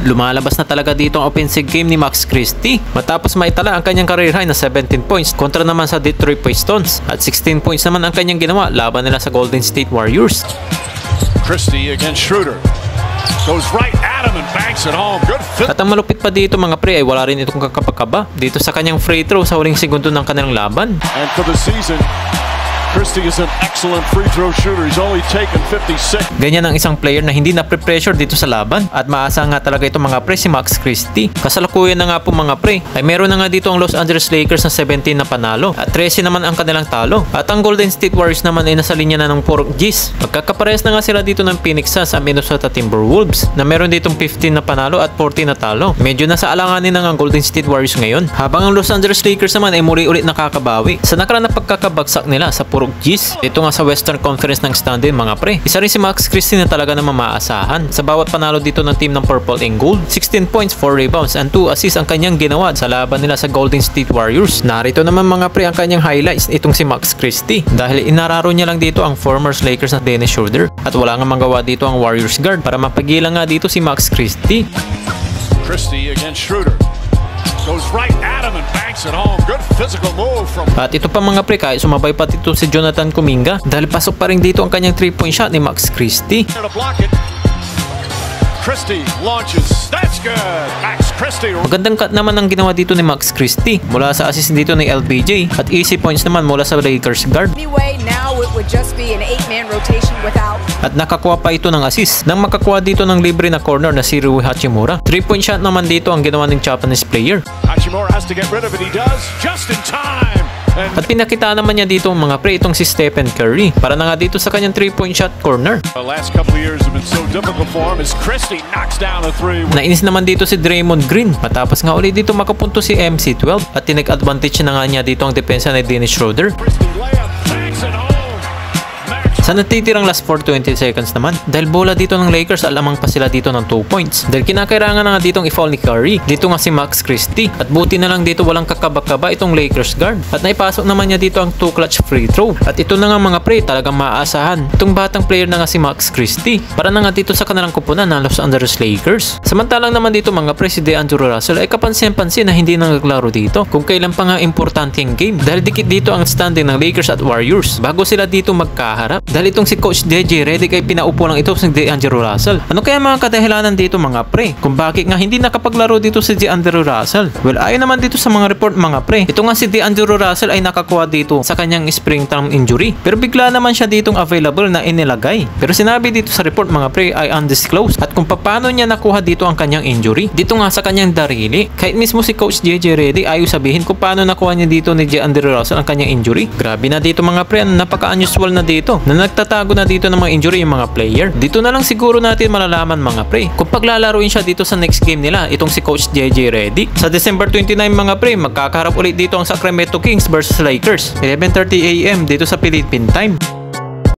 Lumalabas na talaga dito ang offensive game ni Max Christie matapos maitala ang kanyang career high na 17 points kontra naman sa Detroit Pistons at 16 points naman ang kanyang ginawa laban nila sa Golden State Warriors. Christie against Schroeder. Goes right at him and banks it home. Good fit. At ang malupit pa dito mga pre ay wala rin itong kakapagkaba dito sa kanyang free throw sa huling segundo ng kanilang laban. And for the season, Christie is an excellent free throw shooter. He's only taken 56. Ganyan ang isang player na hindi na pre-pressure dito sa laban at maasa nga talaga itong mga pre si Max Christie. Kasalukuyan na nga po mga pre ay meron na nga dito ang Los Angeles Lakers na 17 na panalo at 13 naman ang kanilang talo. At ang Golden State Warriors naman ay nasa linya na ng 4 Gs. Magkakaparehas na nga sila dito ng Phoenix Suns at Minnesota Timberwolves na meron ditong 15 na panalo at 14 na talo. Medyo nasa alanganin na ang Golden State Warriors ngayon habang ang Los Angeles Lakers naman ay muli ulit nakakabawi sa nakaraan na pagkakabagsak nila sa purok Gs. Ito nga sa Western Conference ng standing mga pre. Isa rin si Max Christie na talaga na mamaasahan. Sa bawat panalo dito ng team ng Purple and Gold, 16 points, 4 rebounds, and 2 assists ang kanyang ginawa sa laban nila sa Golden State Warriors. Narito naman mga pre ang kanyang highlights itong si Max Christie dahil inararo niya lang dito ang former Lakers na Dennis Schroeder at wala nga magawa dito ang Warriors guard para mapagilan nga dito si Max Christie. Christie against Schroeder. Goes right at him and banks it home. Good physical move from. At ito pa mga pre, kahit sumabay pa dito si Jonathan Kuminga dahil pasok pa rin dito ang kanyang 3-point shot ni Max Christie. To block it. Christie launches. That's good. Max Christie. Magandang cut naman ang ginawa dito ni Max Christie mula sa assist dito ni LBJ at easy points naman mula sa Lakers guard. Anyway, now it would just be an 8-man rotation without. At nakakuha pa ito ng assist nang makakuha dito ng libre na corner na si Rui Hachimura. 3-point shot naman dito ang ginawa ng Japanese player. Hachimura has to get rid of it. He does just in time. At pinakita naman niya dito mga pre itong si Stephen Curry para na nga dito sa kanyang 3-point shot corner. The last couple of years have been so difficult for him as Christie knocks down a 3. Nainis naman dito si Draymond Green matapos nga ulit dito makapunto si MC12 at tinag-advantage na nga niya dito ang depensa ni Dennis Schroeder. Sa natitirang last 4:20 seconds naman, dahil bola dito ng Lakers, alamang pa sila dito ng 2 points. Dahil kinakailangan na nga ditong i-foul ni Curry. Dito nga si Max Christie. At buti na lang dito walang kakaba-kaba itong Lakers guard. At naipasok naman niya dito ang 2 clutch free throw. At ito na nga mga pre, talagang maaasahan. Itong batang player na nga si Max Christie. Para na nga dito sa kanilang kupunan ng Los Angeles Lakers. Samantalang naman dito mga pre, si DeAngelo Russell ay kapansin-pansin na hindi naglaro dito. Kung kailan pa nga importante yung game. Dahil dikit dito ang standing ng Lakers at Warriors. Bago sila dito magkaharap. Dahil itong si Coach JJ Redick ay pinaupo lang ito si DeAngelo Russell. Ano kaya mga kadahilanan dito mga pre? Kung bakit nga hindi nakapaglaro dito si DeAngelo Russell? Well, ayon naman dito sa mga report mga pre. Ito nga si DeAngelo Russell ay nakakuha dito sa kanyang springtime injury. Pero bigla naman siya ditong available na inilagay. Pero sinabi dito sa report mga pre ay undisclosed. At kung paano niya nakuha dito ang kanyang injury, dito nga sa kanyang darili. Kahit mismo si Coach JJ Redick ayaw sabihin kung paano nakuha niya dito ni DeAngelo Russell ang kanyang injury. Grabe na dito mga pre, napaka-unusual na dito na nagtatago na dito ng mga injury yung mga player. Dito na lang siguro natin malalaman mga pre kung paglalaruin siya dito sa next game nila itong si Coach JJ Redick. Sa December 29 mga pre, magkakaharap ulit dito ang Sacramento Kings versus Lakers 11:30 AM dito sa Philippine time.